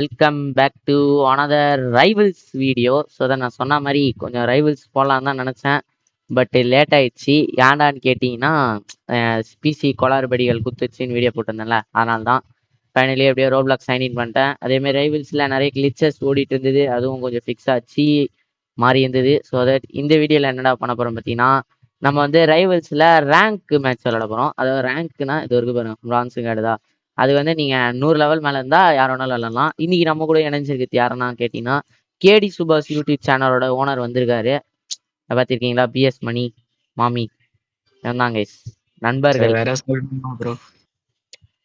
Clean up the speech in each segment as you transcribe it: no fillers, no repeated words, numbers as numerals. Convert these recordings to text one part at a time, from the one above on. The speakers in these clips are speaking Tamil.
Welcome back to another rivals video. So தான் நான் சொன்ன மாதிரி கொஞ்சம் ரைவல்ஸ் போடலான்னு தான் நினச்சேன். பட் லேட் ஆயிடுச்சு. ஏன்டான்னு கேட்டிங்கன்னா பிசி கோளாறுபடிகள் குத்துச்சுன்னு வீடியோ போட்டிருந்தேன்ல, அதனால தான். ஃபைனலி அப்படியே ரோப்ளாக் சைன்இன் பண்ணிட்டேன். அதேமாதிரி ரைவல்ஸில் நிறைய கிளிச்சஸ் ஓடிட்டு இருந்தது, அதுவும் கொஞ்சம் ஃபிக்ஸ் ஆச்சு, மாறி இருந்தது. ஸோ தட் இந்த வீடியோவில் என்னடா பண்ண போகிறோம் பார்த்தீங்கன்னா, நம்ம வந்து ரைவல்ஸில் ரேங்க் மேட்ச் விளாட போகிறோம். அதாவது ரேங்க்னா இது வரைக்கும் பாருங்க, பிரான்ஸுங்க ஆடுதா, அது வந்து நீங்கள் 100 லெவல் மேலே இருந்தால் யார் வேணாலும் விளாட்லாம். இன்றைக்கி நம்ம கூட இணைஞ்சிருக்கு யாருன்னா கேட்டிங்கன்னா, கேடி சுபாஷ் யூடியூப் சேனலோட ஓனர் வந்திருக்காரு. பார்த்துருக்கீங்களா? பிஎஸ் மணி மாமி இருந்தாங்க நண்பர்கள்.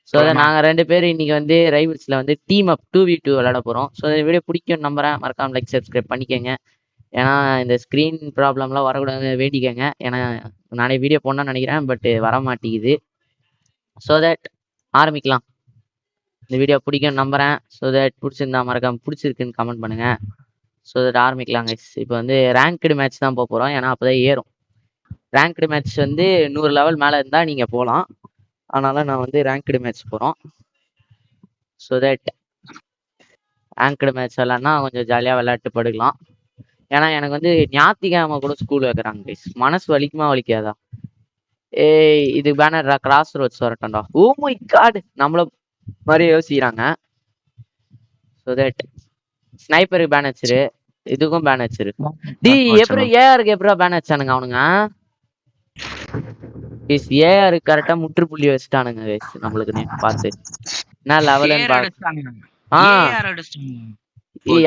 ஸோ அதை நாங்கள் 2 பேர் இன்றைக்கி வந்து ரைவல்ஸில் வந்து டீம் அப் 2v2 விளாட போகிறோம். ஸோ இந்த வீடியோ பிடிக்கும் நம்புறேன். மறக்காமல் லைக் சப்ஸ்கிரைப் பண்ணிக்கோங்க. ஏன்னா இந்த ஸ்க்ரீன் ப்ராப்ளம்லாம் வரக்கூடாது வேண்டிக்கங்க. ஏன்னா நானே வீடியோ போடணும்னு நினைக்கிறேன், பட் வர மாட்டேங்குது. ஸோ தட் ஆரம்பிக்கலாம். இந்த வீடியோ பிடிக்கும் நம்புறேன். ஸோ தட் பிடிச்சிருந்தா மறக்காம பிடிச்சிருக்குன்னு கமெண்ட் பண்ணுங்க. ஸோ தட் ஆரம்பிக்கலாங்க. இப்போ வந்து ரேங்க்டு மேட்ச் தான் போக போகிறோம். ஏன்னா அப்போ தான் ஏறும். ரேங்க்டு மேட்ச் வந்து 100 லெவல் மேலே இருந்தால் நீங்கள் போகலாம். அதனால் நான் வந்து ரேங்க்டு மேட்ச் போகிறோம். ஸோ தட் ரேங்க்டு மேட்ச் விளாட்னா கொஞ்சம் ஜாலியாக விளையாட்டு படுக்கலாம். ஏன்னா எனக்கு வந்து ஞாயிற்றுக்கிழமை கூட ஸ்கூல் வைக்கிறாங்க கைஸ். மனசு வலிக்குமா வலிக்காதா? ஏய் இது பேனர்டா, கிராஸ் ரோட்ஸ் வரட்டோம்டா. ஓ மை காட், நம்மள மாதிரி யோசிக்கிறாங்க. ஸோ தட் ஸ்னைப்பருக்கு பேன் வச்சிரு, இதுக்கும் பேன் வச்சிரு. டி எப்படி ஏஆருக்கு எப்படா பேன் வச்சானுங்க அவனுங்க? ஏஆர் கரெக்டா முற்றுப்புள்ளி வச்சுட்டானுங்க கைஸ். நம்மளுக்கு பார்த்து என்ன லெவலுன்னு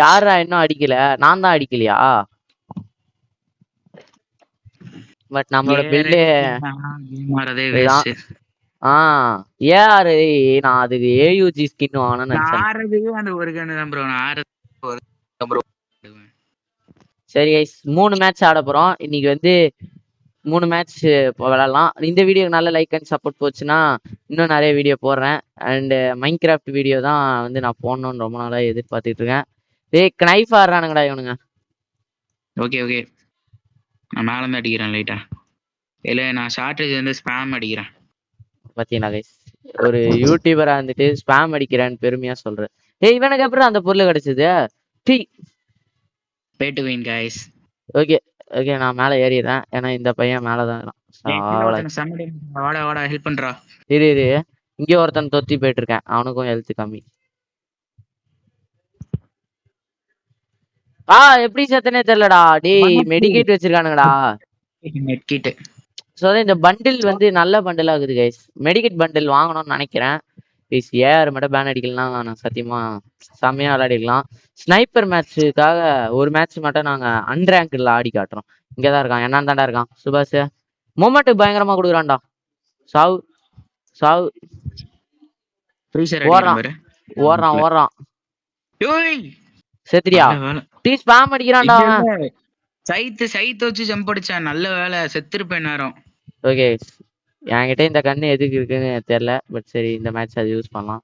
யாரா இன்னும் அடிக்கல? நான் தான் அடிக்கலையா? பட் நம்மளோட பில்டு ஏஆர். நான் அதுக்கு ஏயூஜி ஸ்கின் வாங்கணும்னு நினைச்சேன். சரி கைஸ், 3 மேட்ச் ஆட போறோம் இன்னைக்கு. வந்து 3 மேட்ச் விளாடலாம். இந்த வீடியோக்கு நல்ல லைக் அண்ட் சப்போர்ட் போச்சுன்னா இன்னும் நிறைய வீடியோ போடுறேன். அண்ட் மைன்கிராஃப்ட் வீடியோ தான் வந்து நான் போடணும்னு ரொம்ப நாளாக எதிர்பார்த்துட்டு இருக்கேன். ஏய் கனைஃப் ஆடுறானுங்கடா இவனுங்க. ஓகே ஓகே, நான் மேலே இருந்து அடிக்கிறேன் லைட்டா. இல்லை நான் ஷார்ட்டேஜ் வந்து ஸ்பேம் அடிக்கிறேன். பார்த்தீங்களா கைஸ், ஒரு யூடியூபரா இருந்துட்டு ஸ்பேம் அடிக்கிறேன்னு பெருமையா சொல்றேன். ஏய் இவனுக்கு அப்புறம் அந்த பொருள் கிடைச்சது. பே to win guys. Okay okay, நான் மேலே ஏறிடுறேன். ஏன்னா இந்த பையன் மேலே தான் இருக்கான். ஹெல்ப் பண்றா. இரு இங்கே ஒருத்தன் தொத்தி போயிட்டு இருக்கேன், அவனுக்கும் ஹெல்த் கம்மி. எப்படி செத்தனே தெரியலடா. டேய் மெடிக்கேட் வச்சிருக்கானுங்கடா. மெட்கிட். ஸோ இந்த பண்டில் வந்து நல்ல பண்டில் ஆகுது கைஸ். மெடிக்கேட் பண்டில் வாங்கணும்னு நினைக்கிறேன். ப்ளீஸ் ஏஆர் மட்டும் பேன் அடிக்கலாம். நான் சத்தியமா செம்மையா விளையாடிக்கலாம். ஸ்னைப்பர் மேட்சுக்காக ஒரு மேட்ச் மட்டும் நாங்கள் அன்ரேங்க்ல ஆடி காட்டுறோம். இங்கே தான் இருக்கான். என்னன்னு தாண்டா இருக்கான் சுபாஷ். மூமெண்ட் பயங்கரமா கொடுக்குறான்டா. சாவு சாவு. ஓடுறான். செத்துறியா? Tea spam அடிக்கிறான்டா. சைத்து வச்சு ஜம்ப் அடிச்சான். நல்ல வேலை, செத்துருப்பேன் நேரம். ஓகே, என்கிட்ட இந்த கண்ணு எதுக்கு இருக்குன்னு தெரியல. பட் சரி, இந்த மேட்ச் அது யூஸ் பண்ணலாம்.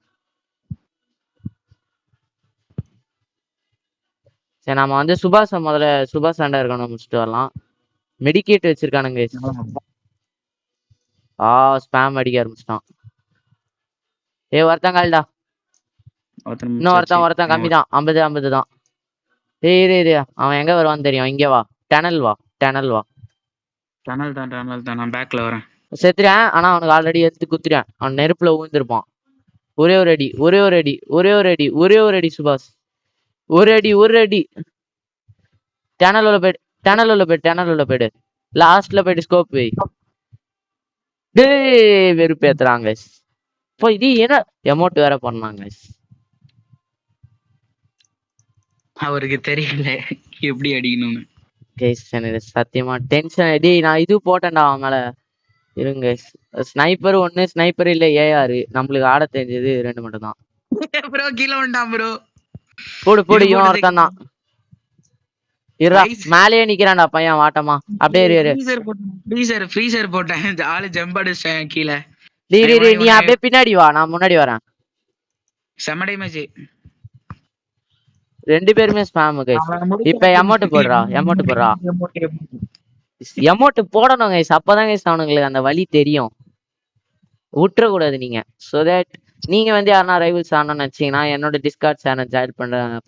சரி, நம்ம வந்து முதல்ல சுபாஷ் சண்டை இருக்கணும் முடிச்சுட்டு வரலாம். மெடிக்கேட் வச்சிருக்கானுங்க. ஸ்பாம் அடிக்க ஆரம்பிச்சிட்டான். ஒருத்தங்கால்டா. இன்னும் ஒருத்தன் கம்மி தான். 50 தான். இரு அவன் எங்க வருவான்னு தெரியும். இங்க வா, டனல் வா. டனல் தான் நான் பேக்ல வரேன். செத்துறேன். ஆனா அவனுக்கு ஆல்ரெடி எடுத்து குத்துறேன். அவன் நெருப்புல ஊழ்ந்திருப்பான். ஒரே ஒரு அடி சுபாஷ். ஒரு அடி. டனல் உள்ள போயிடு. லாஸ்ட்ல போயிட்டு ஸ்கோப் வை. வெறுப்பேத்துறாங்க. இப்போ இது என்ன எமோட் வேற பண்ணாங்க. அவருக்கு தெரியல எப்படி அடிக்கணும்னு. எனக்கு சத்தியமா டென்ஷன். நான் இது போட்டேன்டா அவன் மேல. இருங்க, ஸ்னைப்பர் 1, ஸ்னைப்பர் இல்ல ஏஆர். நம்மளுக்கு ஆட தெரிஞ்சது 2 மட்டும் தான். ப்ரோ கீழே வந்தான் ப்ரோ. போடு இவன் ஒருத்தன் தான். மேலேயே நிக்கிறான்டா பையன் வாட்டமா. அப்படியே ஃப்ரீசர் போட்டேன். ஆளு ஜம்ப் அடிச்சேன் கீழே. நீ அப்படியே பின்னாடி வா, நான் முன்னாடி வரேன். செம டேமேஜ். 2 பேருமே ஸ்பாம் கைஸ். இப்ப எமோட் போடுறா. எமோட் போடணும் கைஸ். அப்பதான் கைஸ் அவனுங்களுக்கு அந்த வலி தெரியும். விட்டுற கூடாது நீங்க. சோ தட் நீங்க வந்து யாருன்னா ரைவல்ஸ் ஆடணும்னு நினைச்சீங்கன்னா என்னோட டிஸ்கார்ட் சேனல் ஜாயின்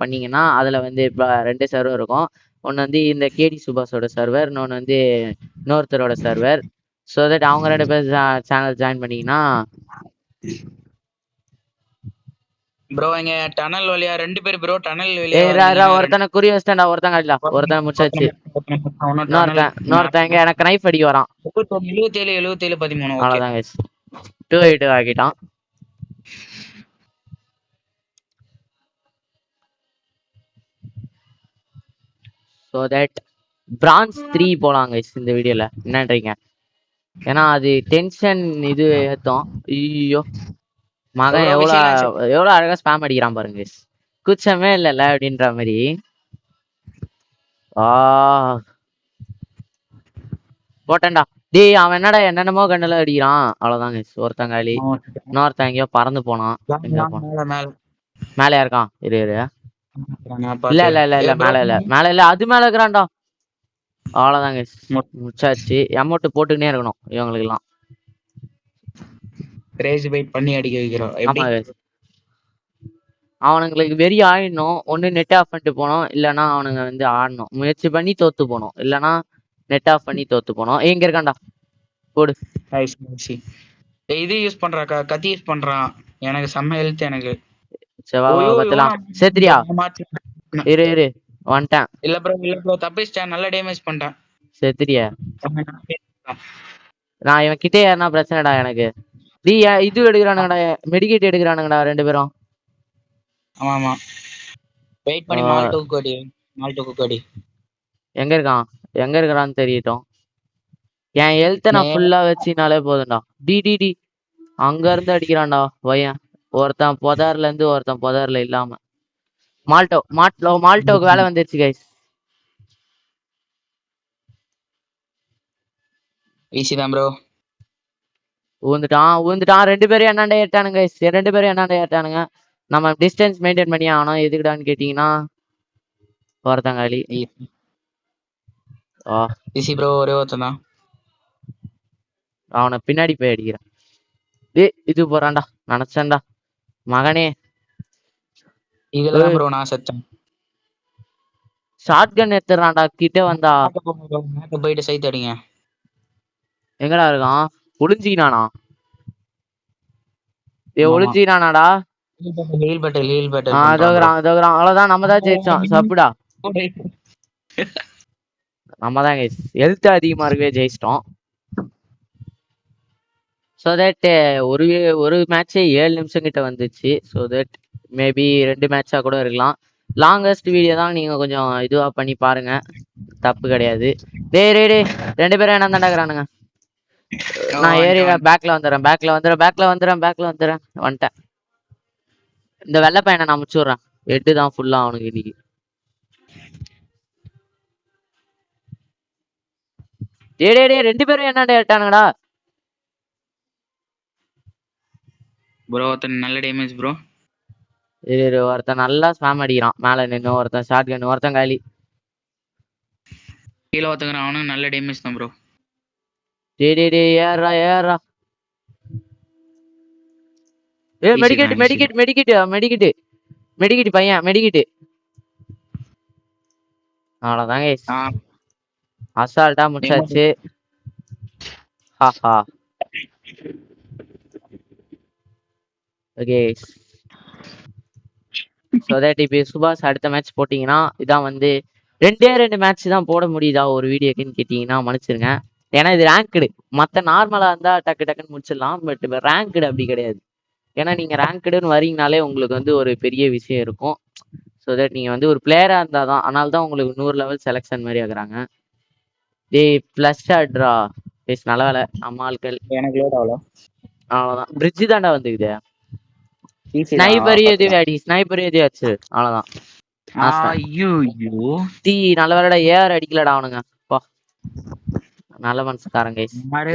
பண்ணீங்கன்னா அதுல வந்து இப்போ 2 சர்வர் இருக்கும். ஒன்று வந்து இந்த கேடி சுபாஷோட சர்வர், இன்னொன்று வந்து இன்னொருத்தரோட சர்வர். ஸோ தட் அவங்க 2 பேர் சேனல் ஜாயின் பண்ணீங்கன்னா ப்ரோ இங்க டனல் வழியா 2 பேர் ப்ரோ டனல் வழியா வருவீங்க. ஒருத்தனை குறி வச்சிட்டா ஒருத்தன் அடிலாம், ஒருத்தனை முடிச்சாச்சு. இன்னொருத்தன் எங்க எனக்கு நைஃப் அடிக்க வரான். 77 77 13. ஓகே அவ்வளோதான் guys. 2-8 ஆக்கிட்டான். ஸோ தட் பிரான்ஸ் 3 போலாம் guys இந்த வீடியோல. என்னன்றீங்க? ஏன்னா அது டென்ஷன் இது ஏத்தம். ஐயோ மகன் எவ்வளோ அழகா ஸ்பாம் அடிக்கிறான் பாருங்க guys. குச்சமே இல்லைல்ல அப்படின்ற மாதிரி. போட்டேன்டா. டேய் அவன் என்னடா என்னென்னமோ கண்ணுல அடிக்கிறான். அவ்வளவுதான் guys. ஒருத்தங்காலி. இன்னொருத்தன் எங்கேயோ பறந்து போனான். மேலே இருக்கான். இரு இல்ல மேல இல்ல அது மேல இருக்கிறான்டா. அவ்வளவுதான் guys. முடிச்சாச்சு. அமௌண்ட் போட்டுக்கினே இருக்கணும் இவங்களுக்கு எல்லாம். பண்ணி அடிக்க வைக்கிறோம். ஆமா guys. அவனுங்களுக்கு வெறி ஆயிடணும். ஒண்ணு நெட் ஆஃப் பண்ணிட்டு போனோம், இல்லைன்னா அவனுங்க வந்து ஆடணும். முயற்சி பண்ணி தோத்து போனோம், இல்லைன்னா நெட் ஆஃப் பண்ணி தோத்து போனோம். எங்க இருக்கான்டா போடு. இது யூஸ் பண்றான், கத்தி யூஸ் பண்றான். எனக்கு செம்ம ஹெல்த் எனக்கு. சேத்திரியா இரு வந்துட்டேன். இல்ல ப்ரோ தப்பிச்சிட்டேன். நல்ல டேமேஜ் பண்ணிட்டேன். சேத்திரியா நான் இவன் கிட்டே ஏறினா பிரச்சனைடா எனக்கு. இது எடுக்கிறானுங்கடா, மெடிக்கேட் எடுக்கிறானுங்கடா 2 பேரும். ஆமா வெயிட் பண்ணி மால்டோ கோடி எங்க இருக்கான்னு தெரியட்டும். என் ஹெல்த்தை நான் ஃபுல்லா வச்சினாலே போதும்டா. டி அங்க இருந்து அடிக்கிறான்டா பையன். ஒருத்தன் புதர்ல இருந்து ஒருத்தன் புதர்ல இல்லாம. மால்டோக்கு வேலை வந்துருச்சு கைஸ். ஈஸி தான் ப்ரோ. ஊந்துட்டான் 2 பேரும் என்னாண்ட ஏட்டானுங்க கைஸ். 2 பேரும் என்னாண்ட ஏட்டானுங்க. நம்ம டிஸ்டன்ஸ் மெயின்டைன் பண்ணி ஆகணும். எதுக்குடான்னு கேட்டீங்கன்னா ஒருத்தங்காலி. Easy bro. ஒரே ஒருத்தன் தான். அவனை பின்னாடி போய் அடிக்கிறான். இது போறான்டா நினைச்சேன்டா மகனே. இதுலதான் ப்ரோ நான் செத்தேன். ஷார்ட் கன் எடுத்துறான்டா கிட்ட வந்தா. போயிட்டு சைட் அடிங்க. எங்கடா இருக்கான்? ஒளிஞ்சிக்கினானா? ஒளிஞ்சிக்கினானாடா? அவ்வளவுதான், நம்ம தான் ஜெயிச்சோம். சப்புடா, நம்ம தான் ஹெல்த் அதிகமா இருக்கவே ஜெயிச்சிட்டோம். ஸோ தட் ஒரு மேட்சே 7 நிமிஷம் கிட்ட வந்துச்சு. ஸோ தட் மேபி 2 மேட்சா கூட இருக்கலாம். லாங்கஸ்ட் வீடியோ தான். நீங்க கொஞ்சம் இதுவா பண்ணி பாருங்க, தப்பு கிடையாது. டேய் 2 பேரும் என்ன தாண்டாக்குறானுங்க. நான் ஏறி பேக்ல வந்துடுறேன். வந்துட்டேன். இந்த வெள்ளை பையனை நான் முடிச்சுடுறேன். 8 தான் ஃபுல்லா அவனுக்கு இன்னைக்கு. டேய் 2 பேரும் என்னடா ஏட்டானுங்கடா. ப்ரோ ஒருத்தன் நல்ல டேமேஜ் ப்ரோ. ஒருத்தன் நல்லா ஸ்பாம் அடிக்கிறான் மேல நின்று. ஒருத்தன் ஷார்ட் கன், ஒருத்தன் காலி. கீழே ஒருத்தங்க அவனும் நல்ல டேமேஜ் தான் ப்ரோ. ஏறா மெடிக்கெட் பையன் மெடிக்கெட். அவ்வளவுதாங்க அசால்ட்டா முடிச்சாச்சு. ஓகே ஸோ தட் இப்போ சுபாஷ் அடுத்த மேட்ச் போட்டிங்கன்னா இதான் வந்து 2 மேட்ச் தான் போட முடியுதா ஒரு வீடியோக்குன்னு கேட்டிங்கன்னா மன்னிச்சிருங்க. ஏன்னா இது ரேங்க்டு. மற்ற நார்மலாக இருந்தால் டக்குன்னு முடிச்சிடலாம். பட் இப்போ ரேங்க்டு அப்படி கிடையாது. ஏன்னா நீங்கள் ரேங்க்டுன்னு வரீங்கனாலே உங்களுக்கு வந்து ஒரு பெரிய விஷயம் இருக்கும். ஸோ தட் நீங்கள் வந்து ஒரு பிளேயராக இருந்தால் தான். அதனால தான் உங்களுக்கு 100 லெவல் செலெக்ஷன் மாதிரி ஆகுறாங்க. ப்ளஸ் ஆட்ரா பேஸ் நல்ல வேலை. நம்ம ஆட்கள் அவ்வளோதான். பிரிட்ஜு தாண்டா வந்துக்குது. ஸ்னைப்பர் எதுவாச்சு அவ்வளவுதான். நல்ல வேலைடா ஏஆர் அடிக்கலடா அவனுங்க. நல்ல மனசுக்காரங்க.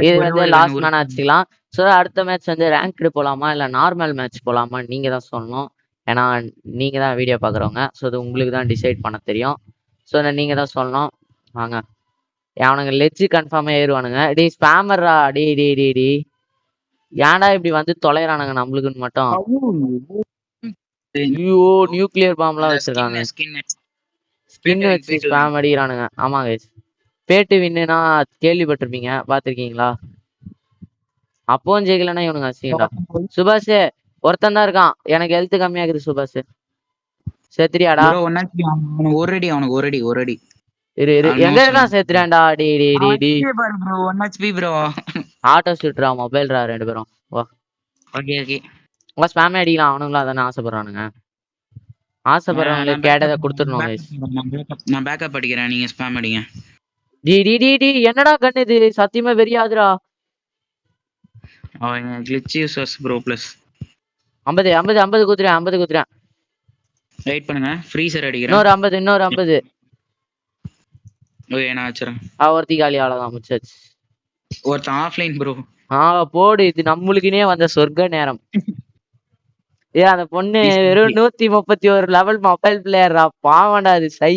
இது வந்து லாஸ்ட் மேட்ச் ஆச்சுக்கலாம். ஸோ அடுத்த மேட்ச் வந்து ரேங்க்டு போலாமா இல்ல நார்மல் மேட்ச் போலாமா நீங்க தான் சொல்லணும். ஏன்னா நீங்க தான் வீடியோ பாக்குறவங்க. ஸோ அது உங்களுக்கு தான் டிசைட் பண்ண தெரியும். ஸோ நீங்க தான் சொல்லணும். வாங்க அவனுங்க லெஜ்ஜு கன்ஃபார்மா ஏறுவானுங்க. ஸ்பேமர்ரா. ஏன்டா இப்படி வந்து தொலைறானுங்க நம்மளுக்குன்னு மட்டும். ஐயோ நியூக்ளியர் பாம்லாம் வச்சிருக்காங்க. ஸ்கின் வச்சு ஸ்பாம் அடிக்கிறானுங்க. ஆமா கைஸ். பேட்டு வின்னுனா கேள்விப்பட்டிருப்பீங்க, பாத்திருக்கீங்களா? அப்பவும் ஜெயிக்கலன்னா இவனுங்க அசிங்கடா. சுபாஷ் ஒருத்தன் தான் இருக்கான், எனக்கு ஹெல்த் கம்மியாகுது. சுபாஷ் செத்துறியாடா? ஒரு அடி இரு எங்க இருக்கான்? செத்துறான்டா. டி டி டி டி ஆட்டோ ஷூட்ரா மொபைல்ரா 2 பேரும். வா உங்க ஸ்பாமே அடிக்கலாம். அவனுங்களும் அதானே ஆசைப்படுறானுங்க. ஆசைப்படுறவங்களுக்கு கேட்டதை கொடுத்துடணும் கைஸ். நான் பேக்கப் அடிக்கிறேன், நீங்க ஸ்பாம் அடிங்க. டி டி டி டி என்னடா கண்ணு இது? சத்தியமா வெறியாதுடா. அவன் கிளிட்ச் யூசர்ஸ் ப்ரோ ப்ளஸ் 50 50 50 குத்துறேன். 50 குத்துறேன். வெயிட் பண்ணுங்க, ஃப்ரீசர் அடிக்கிறேன். இன்னொரு 50 இன்னொரு 50. ஓகே நான் வச்சிரேன். ஒருத்தி காலி அவ்வளவுதான் முடிச்சாச்சு. ஒருத்தன் ஆஃப்லைன் ப்ரோ. போடு, இது நம்மளுக்குனே வந்த சொர்க்க நேரம். அந்த பொண்ணு வெறும் 131 லெவல் மொபைல் பிளேயர்ரா. பாவண்டா அது. சை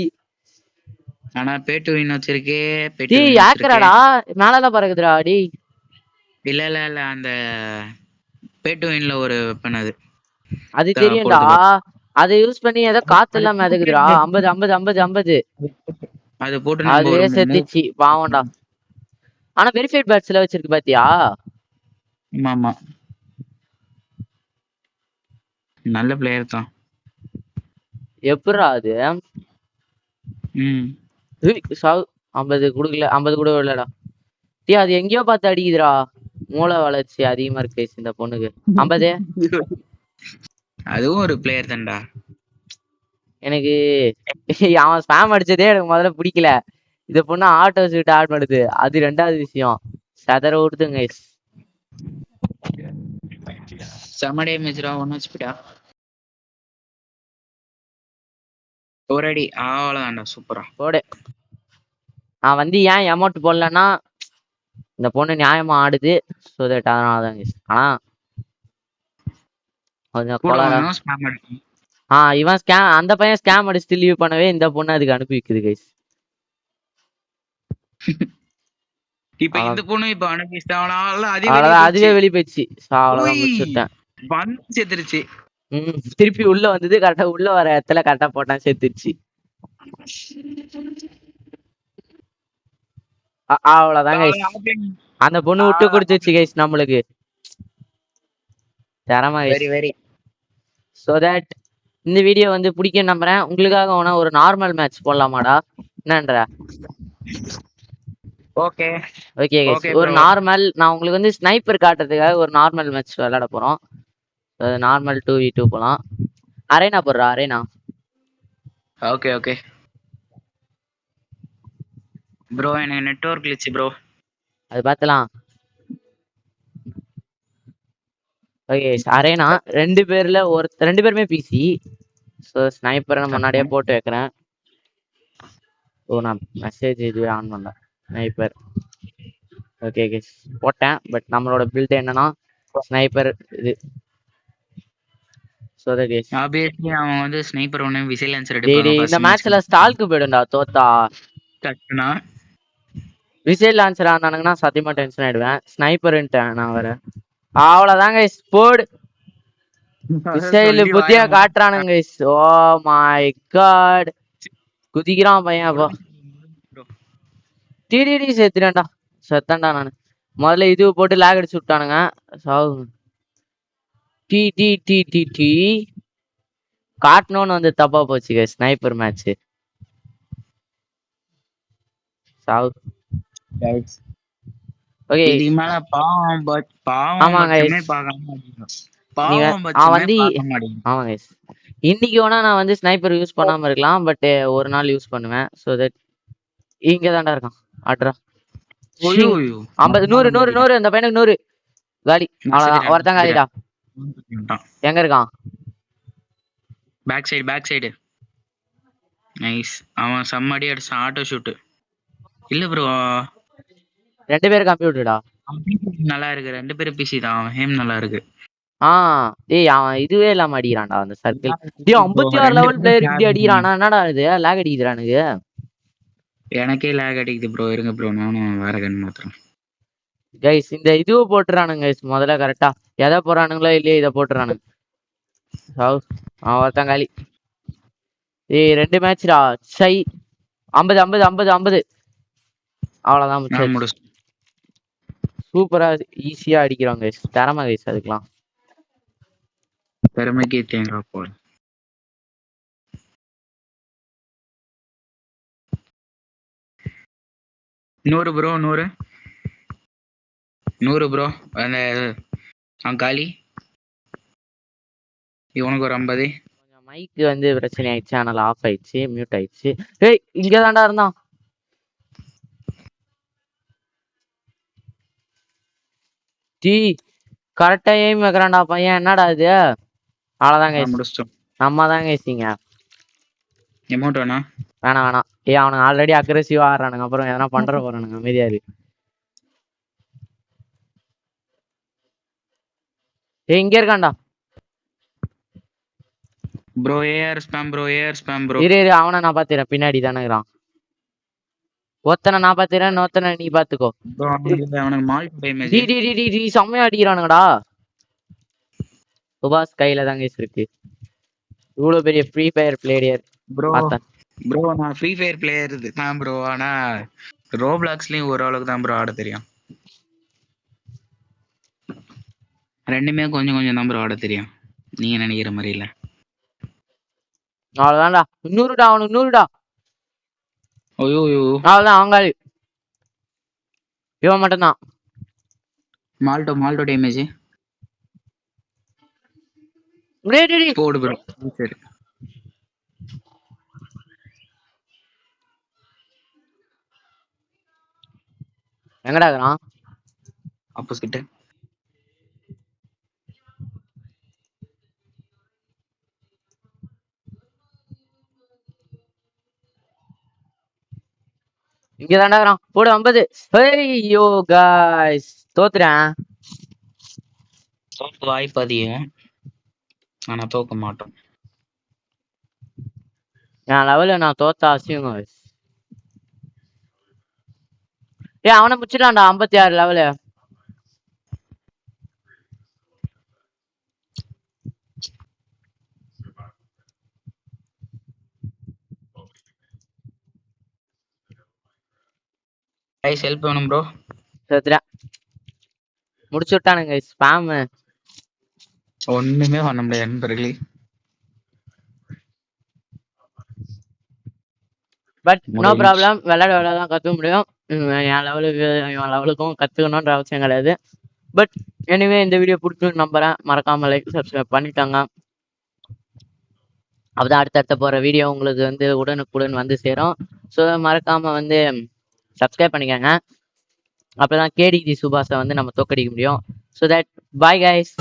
ஆனா பேட்டு வின் வச்சிருக்கே. டி யாக்கறடா மேலல பறக்குதுடா. டி இல்ல அந்த பேட்டு வின்ல ஒரு வெப்பன் அது தெரியும்டா. அதை யூஸ் பண்ணி ஏதோ காத்து இல்லாம எதுக்குதுடா. 50 50 50 50 அது போட்டு அதுவே செத்துச்சு. பாவம்டா. ஆனா வெரிஃபைட் பேட்ஸ்ல வச்சிருக்கு பாத்தியா? ஆமா நல்ல பிளேயர் தான். எப்படா அது? 50 குடுக்கல. 50 கூட இல்லடா. டீ அது எங்கேயோ பார்த்து அடிக்குதுடா. மூளை வளர்ச்சி அதிகமா இருக்கு இந்த பொண்ணுக்கு. 50 அதுவும் ஒரு பிளேயர் தான்டா. எனக்கு அவன் ஸ்பாம் அடிச்சதே எனக்கு முதல்ல பிடிக்கல. இந்த பொண்ணு ஆட்டோ ஷூட் ஆட் பண்ணுது, அது ரெண்டாவது விஷயம். சதற விடுதுங்க. செம டேமேஜ்ரா. 1 ஹெச்பிடா. ஒரு அடி அவ்வளவுதான்டா. சூப்பரா போடு. நான் வந்து ஏன் அமௌண்ட் போடலன்னா, இந்த பொண்ணு நியாயமா ஆடுது. ஸோ தட் அதனாலதான். ஆனா கொஞ்சம் கொலரா. இவன் ஸ்கேம், அந்த பையன் ஸ்கேம் அடிச்சுட்டு லீவ் பண்ணவே இந்த பொண்ணு அதுக்கு அனுப்பி வைக்குது கைஸ். இப்ப இந்த பொண்ணு இப்ப அனுப்பிட்டானால அதுவே வெளிய போயிடுச்சு. அவ்வளவுதான் முடிச்சுட்டேன். செத்துருச்சு. திருப்பி உள்ள வந்தது. கரெக்டா உள்ள வர இடத்துல கரெக்டா போட்டான், செத்துருச்சு. அவ்வளவுதான் கைஸ். அந்த பொண்ணு விட்டு கொடுத்துச்சு கைஸ் நம்மளுக்கு. தரமா கைஸ். சோ தட் இந்த வீடியோ வந்து பிடிக்கும் நம்புறேன். உங்களுக்காக வேணா ஒரு நார்மல் மேட்ச் போடலாமாடா? என்னன்ற? ஓகே ஓகே கைஸ், ஒரு நார்மல், நான் உங்களுக்கு வந்து ஸ்னைப்பர் காட்டுறதுக்காக ஒரு நார்மல் மேட்ச் விளையாட போறோம். நார்மல் 2v2 போலாம். அரேனா போடுறா. அரேனா. ஓகே ஓகே ப்ரோ, எனக்கு நெட்வொர்க் கிளிட்ச் ப்ரோ. அது பார்த்தலாம். ஓகே அரேனா 2 பேர்ல ஒரு 2 பேருமே பிசி. ஸோ ஸ்னைப்பரை நான் முன்னாடியே போட்டு வைக்கிறேன். நான் மெசேஜ் இதுவே ஆன் பண்ணேன். ஸ்னைப்பர் ஓகே கைஸ் போட்டேன். பட் நம்மளோட பில்ட் என்னன்னா ஸ்னைப்பர் இது. சோ தட் கைஸ் ஆப்வியஸ்லி அவன் வந்து ஸ்னைப்பர் ஒண்ணே விசில் லான்சர் எடுப்பாங்க. இந்த மேட்ச்ல ஸ்டால்க்கு போய்டும்டா தோத்தா. கட்டனா விசில் லான்சர் ஆனானுங்கன்னா சத்தியமா டென்ஷன் ஆயிடுவேன். ஸ்னைப்பர்ன்ட்டேன் நான் வேற. அவ்வளவுதான் கைஸ். போடு. விசைல் புத்தியா காட்டுறானுங்க கைஸ். Oh my god. குதிக்கிறான் பையன். அப்போ டிடிடி செத்துறேன்டா. செத்தேன்டா நானு. முதல்ல இது போட்டு லேக் அடிச்சு விட்டானுங்க. சாவு. டி டி டி டி டி காட்டணும்னு வந்து தப்பா போச்சு ஸ்னைப்பர் மேட்ச். சாவு. ஓகே இதுக்கு மேல பாவம் பச்சமே பார்க்காம ஆமாங்க. இன்னைக்கு வேணா நான் வந்து ஸ்னைப்பர் யூஸ் பண்ணாம இருக்கலாம். பட் ஒரு நாள் யூஸ் பண்ணுவேன். சோ தட் இங்க தான்டா இருக்கான். ஆட்ரா 50 100 100 100. அந்த பையனுக்கு 100 காலி. அவ்வளவுதான். ஒருத்தன் காலிடா. எங்க இருக்கான்? Back side. நைஸ். அவன் செம்மடி அடிச்சான். ஆட்டோ ஷூட் இல்ல ப்ரோ. 2 பேர் கம்ப்யூட்டர்டா. நல்லா இருக்கு. 2 பேரும் பிசி தான். அவன் ஹேம் நல்லா இருக்கு. டேய் அவன் இதுவே இல்லாம அடிக்கிறான்டா அந்த சர்க்கிள். டேய் 56 லெவல் பிளேயர் இப்படி அடிக்கிறானா? என்னடா இது லாக் அடிக்குதுறானுங்க. எனக்கே லாக் அடிக்குது ப்ரோ. இருங்க ப்ரோ, நானும் வேற கன் மாத்துறேன். கைஸ் இந்த இதுவை போட்டுறானுங்க கைஸ் முதல்ல கரெக்டா எதை போறானுங்களோ இல்லையோ இதை போட்டுறானுங்க. ஒருத்தன் காலி. ஏய் 2 மேட்ச்டா. சை 50 50 50 50. அவ்வளவுதான் நான் முடிச்சாச்சு. முடிச்சு சூப்பரா ஈஸியா அடிக்கிறோம் கைஸ். திறமை கைஸ் அதுக்கெல்லாம். திறமைக்கே தேங்காய் போல். நூறு ப்ரோ 100 ப்ரோ. அந்த காலி இவனுக்கு ஒரு 50. கொஞ்சம் மைக்கு வந்து பிரச்சனை ஆயிடுச்சு, அதனால ஆஃப் ஆயிடுச்சு, மியூட் ஆயிடுச்சு. ஏய் இங்க தான்டா இருந்தான். டீ கரெக்டா எய்ம் வைக்கிறான்டா பையன். என்னடா இது? அவ்வளவுதான் கைஸ். முடிச்சிட்டோம். நம்ம தான் கைஸிங்க. அமௌண்ட் வேணா? வேணாம். ஏய் அவனுங்க ஆல்ரெடி அக்ரெசிவா ஆடுறானுங்க, அப்புறம் எதனா பண்ற போறானுங்க. அமைதியா இரு. ஏய் இங்க இருக்கான்டா ப்ரோ. AR spam bro. இரு அவனை நான் பாத்துறேன். பின்னாடி தானே இருக்கிறான். ஒத்தனை நான் பாத்துறேன், இன்னொத்தனை நீ பாத்துக்கோ. அவனுக்கு மால் டேமேஜ். டி செம்மையா அடிக்கிறானுங்கடா. சுபாஷ் கையில தான் கைஸ் இருக்கு. இவ்வளவு பெரிய ஃப்ரீ ஃபயர் பிளேயர் ப்ரோ நான் ஃப்ரீ ஃபயர் பிளேயர் தான் ப்ரோ. ஆனா ரோப்ளாக்ஸ்லயும் ஓரளவுக்கு தான் ப்ரோ ஆட தெரியும். ரெண்டுமே கொஞ்சம் தான் ப்ரோ ஆட தெரியும். நீங்க நினைக்கிற மாதிரி இல்ல. அவ்வளவுதான்டா. 100டா அவனுக்கு 100டா. ஐயோ அவ்வளவுதான் அவங்காளி. இவன் மட்டும்தான். மால்டோ டேமேஜ் போடு ப்ரோ. சரி எங்கடா இருக்கிறான்? ஆப்போசிட். இங்க தாண்டா இருக்கிறான். போடு 50. ஐயோ காய்ஸ் தோத்துறேன். தோக்க வாய்ப்பு அதிகம், ஆனா தோக்க மாட்டோம். என் லெவல நான் தோத்த அவசியம். அவனை முடிச்சிட்டான்டா 56 லெவலு. ஹெல்ப் வேணும் ப்ரோ. முடிச்சு விட்டானுங்க ஸ்பாம். ஒண்ணுமே பண்ண முடியாது நண்பர்களே. But no problem. விளையாட கத்துக்க முடியும். என் லெவலுக்கு இவன் லெவலுக்கும் கத்துக்கணும்ன்ற அவசியம் கிடையாது. பட் எனிவே இந்த வீடியோ பிடிச்சுன்னு நம்புறேன். மறக்காம லைக் சப்ஸ்கிரைப் பண்ணிட்டாங்க. அப்பதான் அடுத்தடுத்த போற வீடியோ உங்களுக்கு வந்து உடனுக்குடன் வந்து சேரும். ஸோ மறக்காம வந்து சப்ஸ்கிரைப் பண்ணிக்கோங்க. அப்பதான் கேடிஜி சுபாஷை வந்து நம்ம தோக்கடிக்க முடியும். So that bye guys.